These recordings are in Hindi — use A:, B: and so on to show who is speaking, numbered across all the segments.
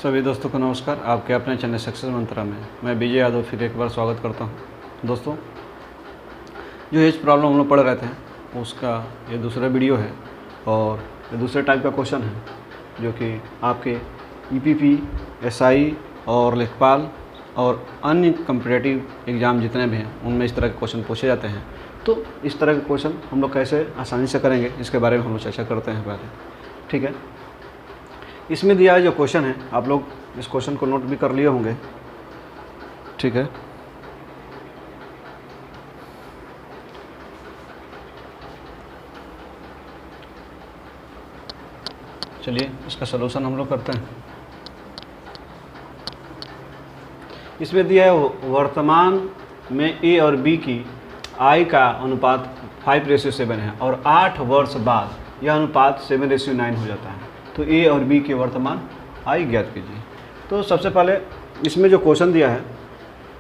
A: सभी दोस्तों को नमस्कार। आपके अपने चैनल सक्सेस मंत्रा में मैं विजय यादव फिर एक बार स्वागत करता हूं। दोस्तों, जो एज प्रॉब्लम हम लोग पढ़ रहे थे उसका ये दूसरा वीडियो है और ये दूसरे टाइप का क्वेश्चन है जो कि आपके ईपीपी, एसआई और लेखपाल और अन्य कम्पिटिटिव एग्ज़ाम जितने भी हैं उनमें इस तरह के क्वेश्चन पूछे जाते हैं। तो इस तरह के क्वेश्चन हम लोग कैसे आसानी से करेंगे इसके बारे में हम लोग चर्चा करते हैं पहले, ठीक है। इसमें दिया है जो क्वेश्चन है, आप लोग इस क्वेश्चन को नोट भी कर लिए होंगे, ठीक है। चलिए इसका सलूशन हम लोग करते हैं। इसमें दिया है वर्तमान में ए और बी की आई का अनुपात 5:7 है और 8 वर्ष बाद यह अनुपात 7:9 हो जाता है। तो ए और बी के वर्तमान आई ज्ञात कीजिए। तो सबसे पहले इसमें जो क्वेश्चन दिया है,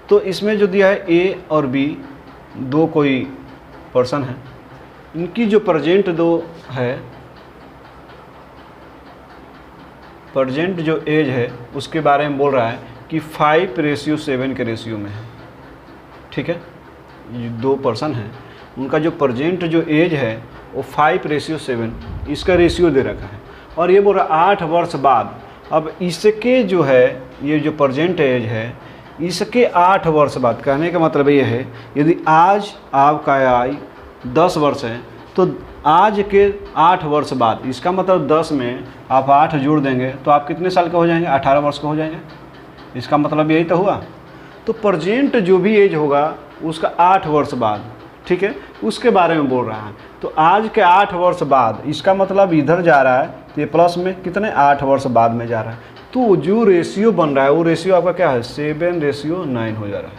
A: तो इसमें जो दिया है ए और बी दो कोई पर्सन है, इनकी जो प्रेजेंट दो है, प्रेजेंट जो एज है उसके बारे में बोल रहा है कि 5:7 के रेशियो में है, ठीक है। ये दो पर्सन हैं, उनका जो प्रेजेंट जो एज है वो 5:7 इसका रेशियो दे रखा है और ये बोल रहा 8 वर्ष बाद। अब इसके जो है ये जो प्रेजेंट एज है इसके 8 वर्ष बाद, कहने का मतलब ये है यदि आज आपका आयु 10 वर्ष है तो आज के 8 वर्ष बाद, इसका मतलब 10 में आप 8 जोड़ देंगे तो आप कितने साल के हो जाएंगे? 18 वर्ष के हो जाएंगे। इसका मतलब यही तो हुआ। तो प्रेजेंट जो भी एज होगा उसका 8 वर्ष बाद, ठीक है, उसके बारे में बोल रहा है। तो आज के 8 वर्ष बाद, इसका मतलब इधर जा रहा है तो ये प्लस में कितने 8 वर्ष बाद में जा रहा है। तो जो रेशियो बन रहा है वो रेशियो आपका क्या है? 7:9 हो जा रहा है,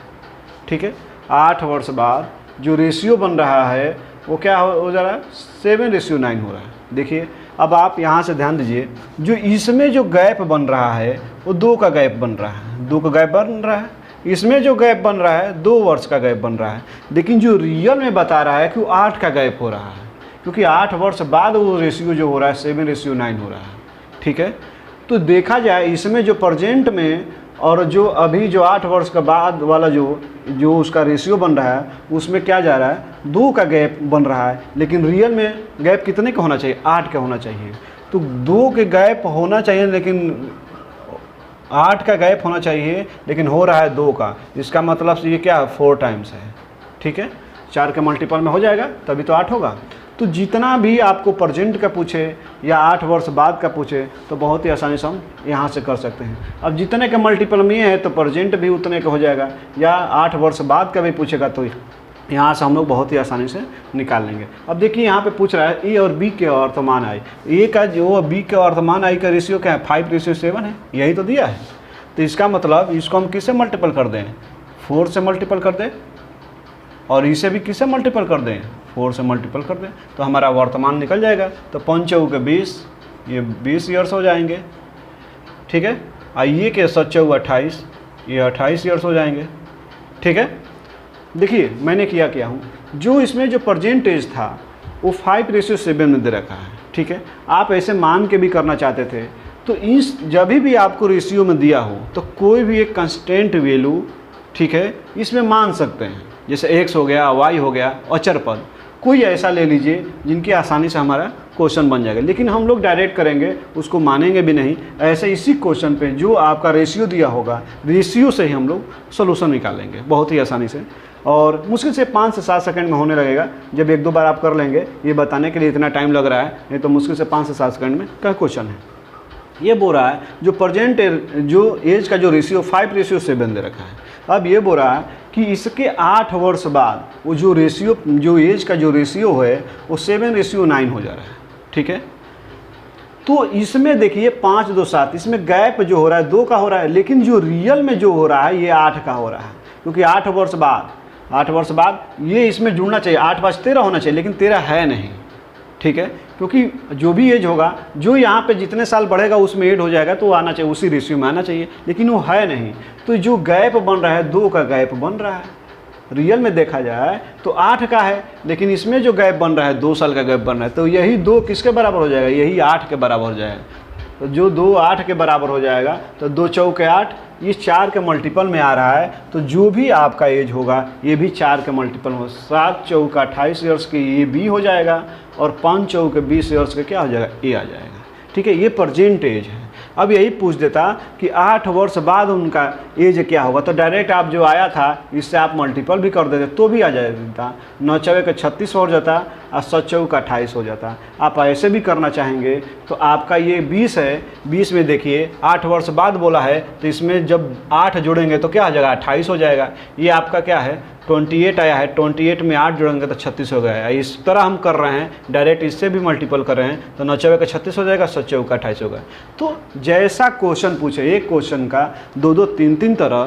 A: ठीक है। 8 वर्ष बाद जो रेशियो बन रहा है वो क्या हो जा रहा है? 7:9 हो रहा है। देखिए अब आप यहाँ से ध्यान दीजिए, जो इसमें जो गैप बन रहा है वो 2 का गैप बन रहा है, 2 का गैप बन रहा है। इसमें जो गैप बन रहा है 2 वर्ष का गैप बन रहा है, लेकिन जो रियल में बता रहा है कि वो 8 का गैप हो रहा है, क्योंकि 8 वर्ष बाद वो रेशियो जो हो रहा है 7:9 हो रहा है, ठीक है। तो देखा जाए इसमें जो प्रेजेंट में और जो अभी जो 8 वर्ष का बाद वाला जो उसका रेशियो बन रहा है उसमें क्या जा रहा है? 2 का गैप बन रहा है, लेकिन रियल में गैप कितने का होना चाहिए? 8 का होना चाहिए। तो 2 के गैप होना चाहिए लेकिन 8 का गैप होना चाहिए, लेकिन हो रहा है 2 का। इसका मतलब ये क्या है? 4 टाइम्स है, ठीक है। 4 के मल्टीपल में हो जाएगा तभी तो 8 होगा। तो जितना भी आपको प्रेजेंट का पूछे या 8 वर्ष बाद का पूछे तो बहुत ही आसानी से हम यहाँ से कर सकते हैं। अब जितने के मल्टीपल में है तो प्रेजेंट भी उतने का हो जाएगा, या 8 वर्ष बाद का भी पूछेगा तो यहाँ से हम लोग बहुत ही आसानी से निकाल लेंगे। अब देखिए यहाँ पे पूछ रहा है ए और बी के वर्तमान आय, ए का जो बी के वर्तमान आय का रेशियो क्या है? 5:7 है, यही तो दिया है। तो इसका मतलब इसको हम किससे मल्टीपल कर दें? 4 से मल्टीपल कर दें, और इसे भी किससे मल्टीपल कर दें? 4 से मल्टीपल कर दें, तो हमारा वर्तमान निकल जाएगा। तो 5 चौके 20, ये 20 ईयर्स हो जाएंगे, ठीक है। ये के 7 चौके 28, ये 28 ईयर्स हो जाएंगे, ठीक है। देखिए मैंने क्या हूँ, जो इसमें जो प्रेजेंट एज था वो 5:7 में दे रखा है, ठीक है। आप ऐसे मान के भी करना चाहते थे तो इस जब भी आपको रेशियो में दिया हो तो कोई भी एक कंस्टेंट वैल्यू, ठीक है, इसमें मान सकते हैं। जैसे x हो गया, y हो गया, अचर पद, कोई ऐसा ले लीजिए जिनकी आसानी से हमारा क्वेश्चन बन जाएगा। लेकिन हम लोग डायरेक्ट करेंगे, उसको मानेंगे भी नहीं, ऐसे इसी क्वेश्चन पे जो आपका रेशियो दिया होगा रेशियो से ही हम लोग सोल्यूशन निकालेंगे बहुत ही आसानी से। और मुश्किल से 5 से 7 सेकंड में होने लगेगा। जब 1-2 बार आप कर लेंगे, ये बताने के लिए इतना टाइम लग रहा है, नहीं तो मुश्किल से 5 से 7 सेकंड में का क्वेश्चन है। ये बोल रहा है जो प्रेजेंट जो एज का जो रेशियो 5:7 दे रखा है। अब ये बोल रहा है कि इसके 8 वर्ष बाद वो जो रेशियो, जो एज का जो रेशियो है वो 7:9 हो जा रहा है, ठीक है। तो इसमें देखिए 5, 2, 7, इसमें गैप जो हो रहा है 2 का हो रहा है, लेकिन जो रियल में जो हो रहा है ये 8 का हो रहा है, क्योंकि 8 वर्ष बाद ये इसमें जुड़ना चाहिए। 8 5 13 होना चाहिए, लेकिन 13 है नहीं, ठीक है। क्योंकि जो भी एज होगा, जो यहाँ पे जितने साल बढ़ेगा उसमें ऐड हो जाएगा, तो आना चाहिए, उसी रेशियो में आना चाहिए, लेकिन वो है नहीं। तो जो गैप बन रहा है 2 का गैप बन रहा है। रियल में देखा जाए तो 8 का है, लेकिन इसमें जो गैप बन रहा है 2 साल का गैप बन रहा है, तो यही 2 किसके बराबर हो जाएगा? यही 8 के बराबर हो जाएगा। तो जो 2 8 के बराबर हो जाएगा, तो 2 चौके 8, ये 4 के मल्टीपल में आ रहा है, तो जो भी आपका एज होगा ये भी 4 के मल्टीपल में। 7 चौका 28 ईयर्स के ये बी हो जाएगा, और 5 चौके 20 ईयर्स के क्या हो जाएगा, ए आ जाएगा। ठीक है, ये प्रेजेंट एज है। अब यही पूछ देता कि 8 वर्ष बाद उनका एज क्या होगा, तो डायरेक्ट आप जो आया था इससे आप मल्टीपल भी कर देते तो भी आ जाता। 9 चौके 36 हो जाता और 7 चौका 28 हो जाता। आप ऐसे भी करना चाहेंगे तो आपका ये 20 है, 20 में देखिए 8 वर्ष बाद बोला है, तो इसमें जब 8 जोड़ेंगे तो क्या हो जाएगा, 28 हो जाएगा। ये आपका क्या है, 28 आया है, 28 में 8 जोड़ेंगे तो 36 हो गया है। इस तरह हम कर रहे हैं, डायरेक्ट इससे भी मल्टीपल कर रहे हैं, तो 9 चौके 36 हो जाएगा, 7 चौका 28 होगा। तो जैसा क्वेश्चन पूछे, एक क्वेश्चन का 2-2 3-3 तरह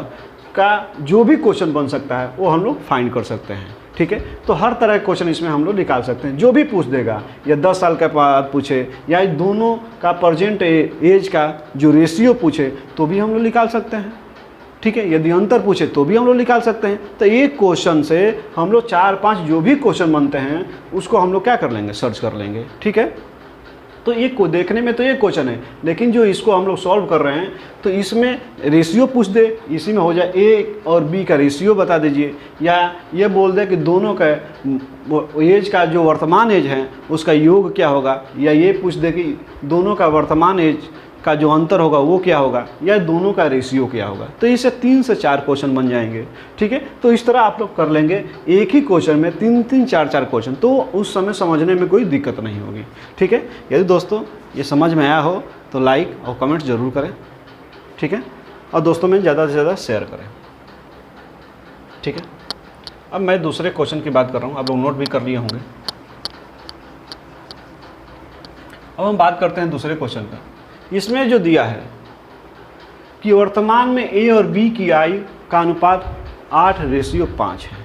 A: का जो भी क्वेश्चन बन सकता है वो हम लोग फाइंड कर सकते हैं। ठीक है, तो हर तरह के क्वेश्चन इसमें हम लोग निकाल सकते हैं, जो भी पूछ देगा, या 10 साल के बाद पूछे, या दोनों का प्रेजेंट एज का जो रेशियो पूछे तो भी हम लोग निकाल सकते हैं। ठीक है, यदि अंतर पूछे तो भी हम लोग निकाल सकते हैं। तो एक क्वेश्चन से हम लोग 4-5 जो भी क्वेश्चन बनते हैं उसको हम लोग क्या कर लेंगे, सर्च कर लेंगे। ठीक है, तो एक को देखने में तो एक क्वेश्चन है, लेकिन जो इसको हम लोग सॉल्व कर रहे हैं तो इसमें रेशियो पूछ दे, इसी में हो जाए ए और बी का रेशियो बता दीजिए, या ये बोल दे कि दोनों का एज का जो वर्तमान एज है उसका योग क्या होगा, या ये पूछ दे कि दोनों का वर्तमान एज का जो अंतर होगा वो क्या होगा, या दोनों का रेशियो क्या होगा। तो इससे 3 से 4 क्वेश्चन बन जाएंगे। ठीक है, तो इस तरह आप लोग कर लेंगे एक ही क्वेश्चन में 3-3 4-4 क्वेश्चन, तो उस समय समझने में कोई दिक्कत नहीं होगी। ठीक है, यदि दोस्तों ये समझ में आया हो तो लाइक और कमेंट ज़रूर करें। ठीक है, और दोस्तों में ज़्यादा से ज़्यादा शेयर करें। ठीक है, अब मैं दूसरे क्वेश्चन की बात कर रहा हूँ, आप लोग नोट भी कर लिए होंगे। अब हम बात करते हैं दूसरे क्वेश्चन का। इसमें जो दिया है कि वर्तमान में ए और बी की आयु का अनुपात 8:5 है।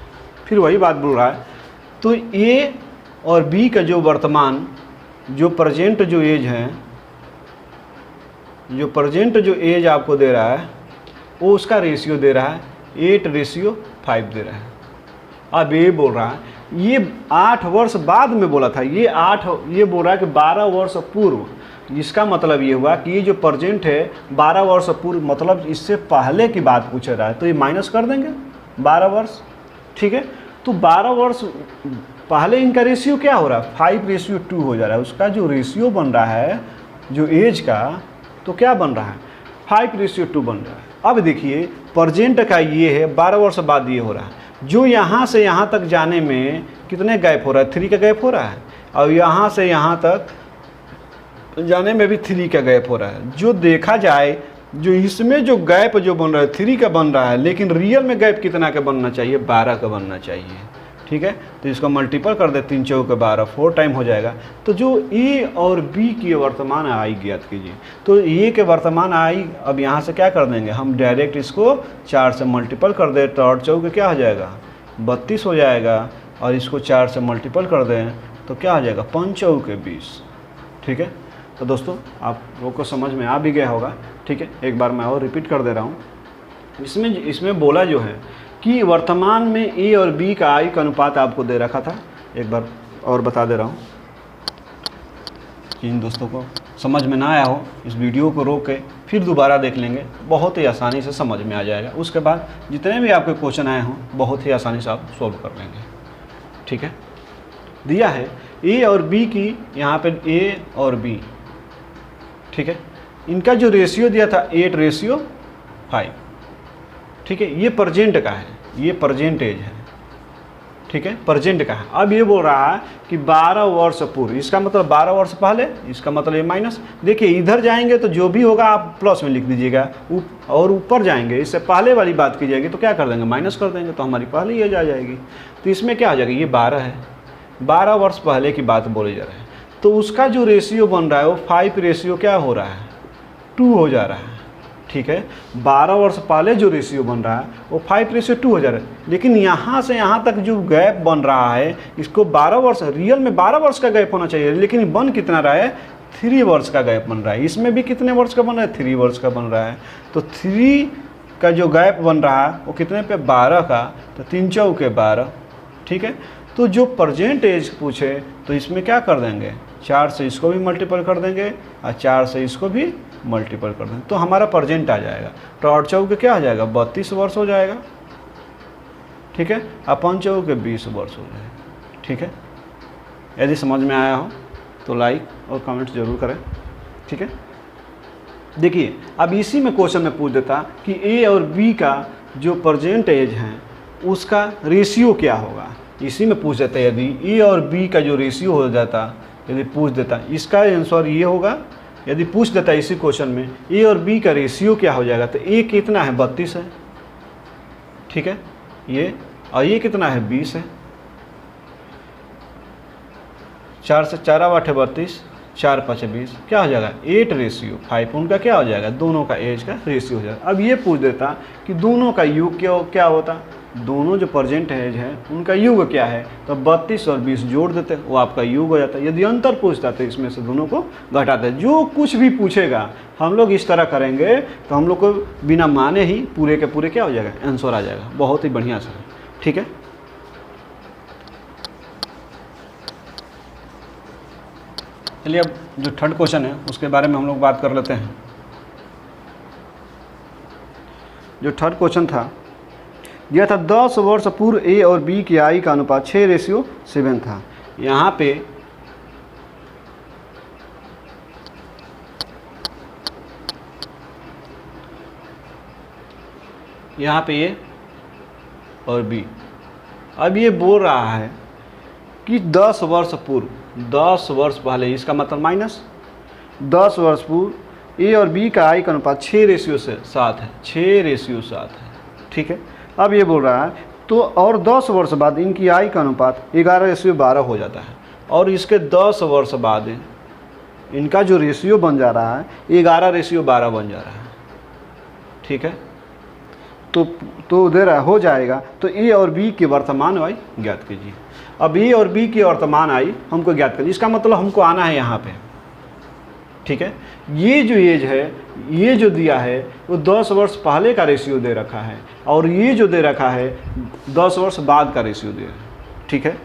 A: फिर वही बात बोल रहा है, तो ए और बी का जो वर्तमान जो प्रेजेंट जो एज है, जो प्रेजेंट जो एज आपको दे रहा है वो उसका रेशियो दे रहा है 8:5 दे रहा है। अब ये बोल रहा है, ये 8 वर्ष बाद में बोला था, ये बोल रहा है कि 12 वर्ष पूर्व। इसका मतलब ये हुआ कि ये जो प्रेजेंट है 12 वर्ष पूर्व, मतलब इससे पहले की बात पूछ रहा है, तो ये माइनस कर देंगे 12 वर्ष। ठीक है, तो 12 वर्ष पहले इनका रेशियो क्या हो रहा है, 5:2 हो जा रहा है। उसका जो रेशियो बन रहा है जो एज का, तो क्या बन रहा है, 5:2 बन रहा है। अब देखिए प्रेजेंट का ये है, 12 वर्ष बाद ये हो रहा है। जो यहाँ से यहाँ तक जाने में कितने गैप हो रहा है, 3 का गैप हो रहा है, और यहाँ से यहाँ तक जाने में भी 3 का गैप हो रहा है। जो देखा जाए, जो इसमें जो गैप जो बन रहा है 3 का बन रहा है, लेकिन रियल में गैप कितना का बनना चाहिए, 12 का बनना चाहिए। ठीक है, तो इसको मल्टीपल कर दे, 3 चौके 12, 4 टाइम हो जाएगा। तो जो ए और बी की वर्तमान आयु ज्ञात कीजिए, तो ए के वर्तमान आयु, अब यहाँ से क्या कर देंगे हम, डायरेक्ट इसको 4 से मल्टीपल कर दे, तो 8 चौके क्या हो जाएगा, 32 हो जाएगा, और इसको 4 से मल्टीपल कर दें तो क्या हो जाएगा, 5 चौके 20। ठीक है, तो दोस्तों आप लोगों को समझ में आ भी गया होगा। ठीक है, एक बार मैं और रिपीट कर दे रहा हूँ। इसमें बोला जो है कि वर्तमान में ए और बी का आयु का अनुपात आपको दे रखा था, एक बार और बता दे रहा हूँ। जिन दोस्तों को समझ में ना आया हो, इस वीडियो को रोक के फिर दोबारा देख लेंगे, बहुत ही आसानी से समझ में आ जाएगा। उसके बाद जितने भी आपके क्वेश्चन आए हों बहुत ही आसानी से आप सॉल्व कर लेंगे। ठीक है, दिया है ए और बी की, यहाँ पे ए और बी, ठीक है, इनका जो रेशियो दिया था 8:5। ठीक है, ये प्रेजेंट का है, ये प्रेजेंट एज है। ठीक है, प्रेजेंट का है। अब ये बोल रहा है कि 12 वर्ष पूर्व, इसका मतलब 12 वर्ष पहले, इसका मतलब ये माइनस। देखिए इधर जाएंगे तो जो भी होगा आप प्लस में लिख दीजिएगा, और ऊपर जाएंगे इससे पहले वाली बात की जाएगी तो क्या कर देंगे, माइनस कर देंगे, तो हमारी पहले एज आ जाएगी। तो इसमें क्या आ जाएगा, ये 12 है, 12 वर्ष पहले की बात बोली जा रही है, तो उसका जो रेशियो बन रहा है वो 5 क्या हो रहा है, 2 हो जा रहा है। ठीक है, 12 वर्ष पहले जो रेशियो बन रहा है वो 5:2 हो जा रहा है, लेकिन यहाँ से यहाँ तक जो गैप बन रहा है इसको 12 वर्ष, रियल में 12 वर्ष का गैप होना चाहिए, लेकिन बन कितना रहा है, 3 वर्ष का गैप बन रहा है। इसमें भी कितने वर्ष का बन रहा है, 3 वर्ष का बन रहा है। तो 3 का जो गैप बन रहा है वो कितने पे, 12 का, तो 3 चौके 12। ठीक है, तो जो प्रेजेंट एज पूछे तो इसमें क्या कर देंगे, 4 से इसको भी मल्टीपल कर देंगे और 4 से इसको भी मल्टीपल कर देंगे, तो हमारा प्रेजेंट आ जाएगा। तो 8 चौके क्या हो जाएगा, 32 वर्ष हो जाएगा, ठीक है। और 5 चौके 20 वर्ष हो जाएगा, ठीक है। यदि समझ में आया हो तो लाइक और कमेंट जरूर करें, ठीक है। देखिए अब इसी में क्वेश्चन में पूछ देता कि ए और बी का जो प्रेजेंट एज है उसका रेशियो क्या होगा, इसी में पूछ देता है। यदि ए और बी का जो रेशियो हो जाता, यदि पूछ देता, इसका आंसर ये होगा। यदि पूछ देता इसी क्वेश्चन में ए और बी का रेशियो क्या हो जाएगा, तो ए कितना है, 32 है, ठीक है, ये, और ये कितना है, 20 है। 4 से 4 8 32, 4 5 20, क्या हो जाएगा 8:5, उनका क्या हो जाएगा, दोनों का एज का रेशियो हो जाएगा। अब ये पूछ देता कि दोनों का युग क्या होता, दोनों जो प्रेजेंट एज है उनका युग क्या है, तो 32 और 20 जोड़ देते, वो आपका युग हो जाता है। यदि अंतर पूछता तो इसमें से दोनों को घटाते। जो कुछ भी पूछेगा हम लोग इस तरह करेंगे तो हम लोग को बिना माने ही पूरे के पूरे क्या हो जाएगा, आंसर आ जाएगा, बहुत ही बढ़िया से, ठीक है। चलिए अब जो थर्ड क्वेश्चन है उसके बारे में हम लोग बात कर लेते हैं। जो थर्ड क्वेश्चन था यह था 10 वर्ष पूर्व ए और बी की आई का अनुपात 6:7 था। यहाँ पे ए और बी, अब ये बोल रहा है कि 10 वर्ष पूर्व, 10 वर्ष पहले, इसका मतलब माइनस 10 वर्ष पूर्व ए और बी का आई का अनुपात 6:7 है, 6:7 है, ठीक है। अब ये बोल रहा है तो और 10 वर्ष बाद इनकी आई का अनुपात 11:12 हो जाता है, और इसके 10 वर्ष बाद इनका जो रेशियो बन जा रहा है 11:12 बन जा रहा है, ठीक है। तो दे रहा हो जाएगा, तो ए और बी की वर्तमान आयु ज्ञात कीजिए। अब ए और बी की वर्तमान आयु हमको ज्ञात कीजिए, इसका मतलब हमको आना है यहाँ पे, ठीक है। ये जो एज है, ये जो दिया है वो 10 वर्ष पहले का रेशियो दे रखा है, और ये जो दे रखा है 10 वर्ष बाद का रेशियो दे रहा है, ठीक है।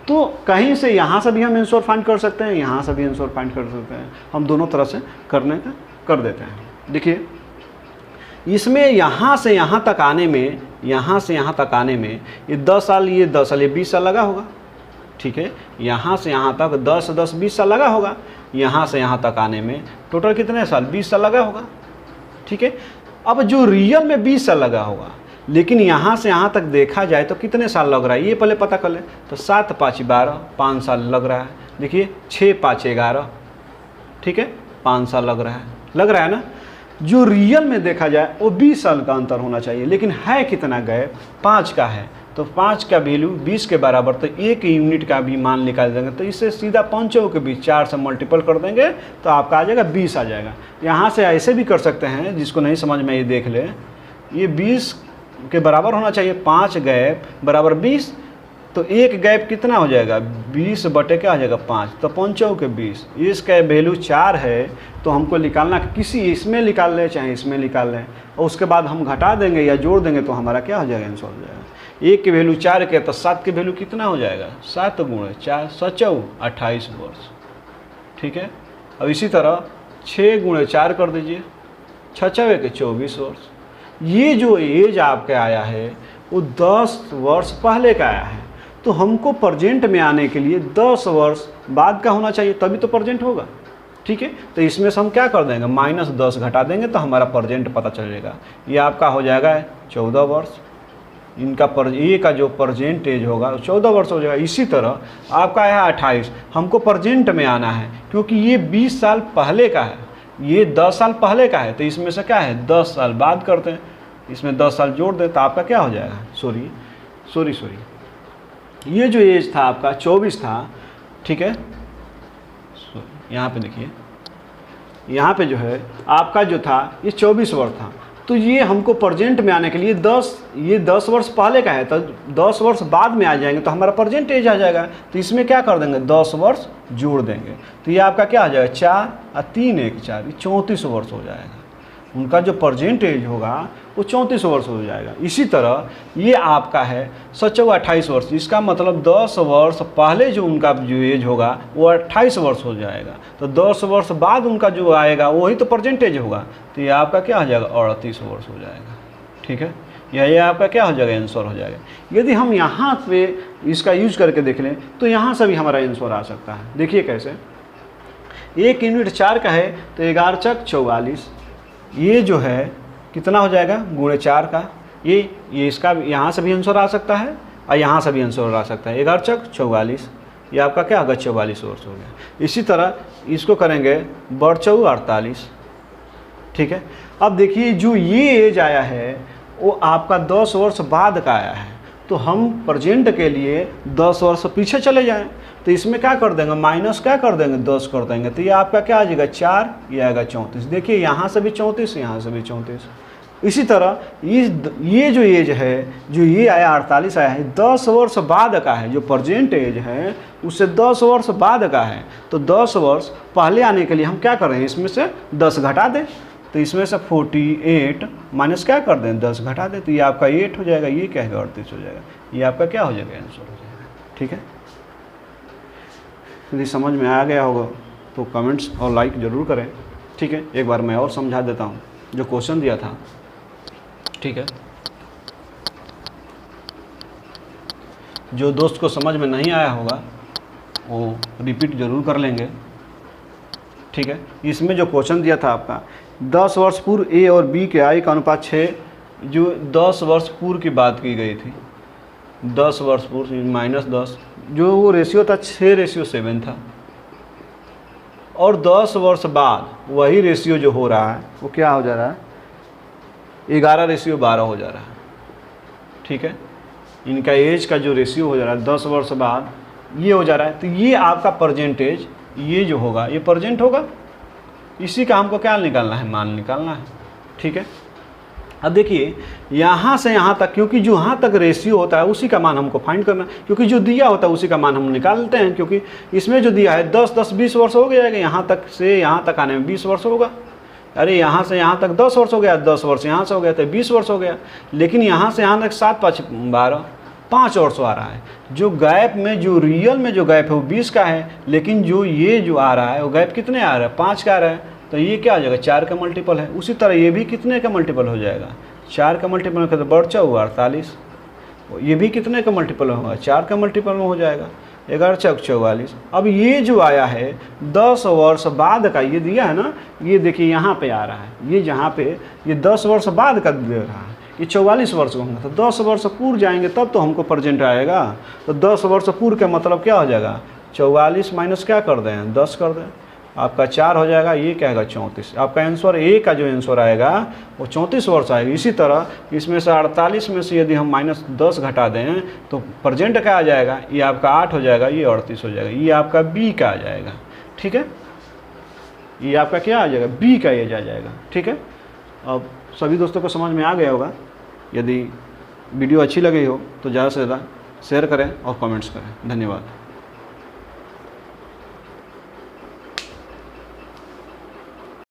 A: तो कहीं से यहाँ से भी हम आंसर फाइंड कर सकते हैं, यहाँ से भी आंसर फाइंड कर सकते हैं, हम दोनों तरह से करने का कर देते हैं। देखिए इसमें यहाँ से यहाँ तक आने में, यहाँ से यहाँ तक आने में ये 10 साल, ये 10 साल, ये 20 साल लगा होगा, ठीक है। यहाँ से यहाँ तक 10 10 20 साल लगा होगा, यहाँ से यहाँ तक आने में टोटल कितने साल, 20 साल लगा होगा, ठीक है। अब जो रियल में 20 साल लगा होगा, लेकिन यहाँ से यहाँ तक देखा जाए तो कितने साल लग रहा है ये पहले पता कर ले। तो 7 5 12, 5 साल लग रहा है। देखिए 6 5 11, ठीक है, 5 साल लग रहा है ना। जो रियल में देखा जाए वो 20 साल का अंतर होना चाहिए, लेकिन है कितना गैप, 5 का है। तो 5 का वैल्यू 20 के बराबर, तो 1 यूनिट का भी मान निकाल देंगे, तो इससे सीधा 5 के बीच 4 से मल्टीपल कर देंगे तो आपका आ जाएगा 20 आ जाएगा। यहाँ से ऐसे भी कर सकते हैं, जिसको नहीं समझ में ये देख ले, ये 20 के बराबर होना चाहिए, 5 गैप बराबर 20, तो एक गैप कितना हो जाएगा, 20 बटे क्या आ जाएगा 5, तो 5 के 20। इसका वैल्यू 4 है, तो हमको निकालना किसी इसमें निकाल लें चाहे इसमें निकाल लें, और उसके बाद हम घटा देंगे या जोड़ देंगे तो हमारा क्या हो जाएगा, आंसर हो जाएगा। 1 की वैल्यू 4 के, तो 7 की वैल्यू कितना हो जाएगा, 7 × 4 7 28 वर्ष, ठीक है। अब इसी तरह 6 × 4 कर दीजिए, 6 के 24 वर्ष। ये जो एज आपका आया है वो 10 वर्ष पहले का आया है, तो हमको प्रेजेंट में आने के लिए 10 वर्ष बाद का होना चाहिए, तभी तो प्रेजेंट होगा, ठीक है। तो इसमें से हम क्या कर देंगे, -10 घटा देंगे तो हमारा प्रेजेंट पता चलेगा। ये आपका हो जाएगा 14 वर्ष, इनका ए का जो प्रेजेंट एज होगा 14 वर्ष हो जाएगा। इसी तरह आपका है 28, हमको प्रेजेंट में आना है क्योंकि ये 20 साल पहले का है, ये 10 साल पहले का है, तो इसमें से क्या है 10 साल बाद करते हैं, इसमें 10 साल जोड़ दें तो आपका क्या हो जाएगा, सॉरी ये जो एज था आपका 24 था, ठीक है। यहाँ पे देखिए, यहाँ पे जो है आपका जो था ये 24 वर्ष था, तो ये हमको प्रेजेंट में आने के लिए 10 वर्ष पहले का है, तो 10 वर्ष बाद में आ जाएंगे तो हमारा प्रेजेंट एज आ जाएगा। तो इसमें क्या कर देंगे, 10 वर्ष जोड़ देंगे, तो ये आपका क्या आ जाएगा 4 और 3 1 4, 34 वर्ष हो जाएगा। उनका जो प्रेजेंट एज होगा वो 34 वर्ष हो जाएगा। इसी तरह ये आपका है 28 वर्ष, इसका मतलब 10 वर्ष पहले जो उनका जो एज होगा वो 28 वर्ष हो जाएगा, तो 10 वर्ष बाद उनका जो आएगा वही तो प्रेजेंट एज होगा, तो ये आपका क्या हो जाएगा 38 वर्ष हो जाएगा। ठीक है, ये आपका क्या हो जाएगा आंसर हो जाएगा। यदि हम यहाँ पे इसका यूज करके देख लें तो यहाँ से भी हमारा आंसर आ सकता है। देखिए कैसे, 1 यूनिट 4 का है तो 11 चक 44, ये जो है कितना हो जाएगा गुणे 4 का, ये इसका यहाँ से भी आंसर आ सकता है और यहाँ से भी आंसर आ सकता है। 11 चक 44, ये आपका क्या होगा 44 वर्ष हो गया। इसी तरह इसको करेंगे बढ़ 48। ठीक है, अब देखिए जो ये एज आया है वो आपका 10 वर्ष बाद का आया है, तो हम प्रेजेंट के लिए 10 वर्ष पीछे चले जाएं, तो इसमें क्या कर देंगे माइनस क्या कर देंगे 10 कर देंगे, तो ये आपका क्या आ जाएगा 4, ये आएगा 34। देखिए यहाँ से भी 34, यहाँ से भी 34। इसी तरह ये जो एज है जो ये आया 48 आया है 10 वर्ष बाद का है, जो प्रेजेंट एज है उससे 10 वर्ष बाद का है, तो 10 वर्ष पहले आने के लिए हम क्या कर रहे हैं इसमें से 10 घटा दें, तो इसमें से 48 माइनस क्या कर दें 10 घटा दें, तो ये आपका 8 हो जाएगा, ये क्या है 38 हो जाएगा, ये आपका क्या हो जाएगा आंसर हो जाएगा। ठीक है, यदि समझ में आ गया होगा तो कमेंट्स और लाइक ज़रूर करें। ठीक है, एक बार मैं और समझा देता हूँ जो क्वेश्चन दिया था। ठीक है, जो दोस्त को समझ में नहीं आया होगा वो रिपीट ज़रूर कर लेंगे। ठीक है, इसमें जो क्वेश्चन दिया था आपका 10 वर्ष पूर्व ए और बी के आई का अनुपात 6, जो 10 वर्ष पूर्व की बात की गई थी, 10 वर्ष पूर्व -10, जो वो रेशियो था 6:7 था, और 10 वर्ष बाद वही रेशियो जो हो रहा है वो क्या हो जा रहा है 11:12 हो जा रहा है। ठीक है, इनका एज का जो रेशियो हो जा रहा है 10 वर्ष बाद ये हो जा रहा है, तो ये आपका परसेंटेज ये जो होगा ये प्रेजेंट होगा, इसी का हमको क्या निकालना है मान निकालना है। ठीक है, अब देखिए यहाँ से यहाँ तक, क्योंकि जो यहाँ तक रेशियो होता है उसी का मान हमको फाइंड करना है, क्योंकि जो दिया होता है उसी का मान हम निकालते हैं, क्योंकि इसमें जो दिया है 10-10-20 वर्ष हो जाएगा, यहाँ तक से यहाँ तक आने में 20 वर्ष होगा। अरे यहाँ से यहाँ तक 10 वर्ष हो गया, 10 वर्ष यहाँ से हो गया तो 20 वर्ष हो गया, लेकिन यहाँ से यहाँ तक 7-5-12 5 वर्ष आ रहा है। जो गैप में जो रियल में जो गैप है वो 20 का है, लेकिन जो ये जो आ रहा है वो गैप कितने आ रहा है 5 का आ रहा है, तो ये क्या हो जाएगा 4 का मल्टीपल है। उसी तरह ये भी कितने का मल्टीपल हो जाएगा 4 का मल्टीपल होगा तो बढ़ 48, ये भी कितने का मल्टीपल होगा 4 का मल्टीपल में हो जाएगा 11×4 = 44। अब ये जो आया है 10 वर्ष बाद का ये दिया है ना, ये देखिए यहाँ पे आ रहा है, ये जहाँ पे ये 10 वर्ष बाद का दे रहा है, ये 44 वर्ष का होगा, तो 10 वर्ष पूर्व जाएंगे तब तो हमको प्रेजेंट आएगा, तो 10 वर्ष पूर्व का मतलब क्या हो जाएगा 44 माइनस क्या कर दें 10 कर दें, आपका 4 हो जाएगा, ये क्या आएगा 34। आपका आंसर ए का जो आंसर आएगा वो 34 वर्ष आएगा। इसी तरह इसमें से 48 में से यदि हम -10 घटा दें तो प्रेजेंट क्या आ जाएगा, ये आपका 8 हो जाएगा, ये 38 हो जाएगा, ये आपका बी का आ जाएगा। ठीक है, ये आपका क्या आ जाएगा बी का एज आ जाएगा। ठीक है, अब सभी दोस्तों को समझ में आ गया होगा। यदि वीडियो अच्छी लगी हो तो ज़्यादा से ज़्यादा शेयर करें और कमेंट्स करें। धन्यवाद।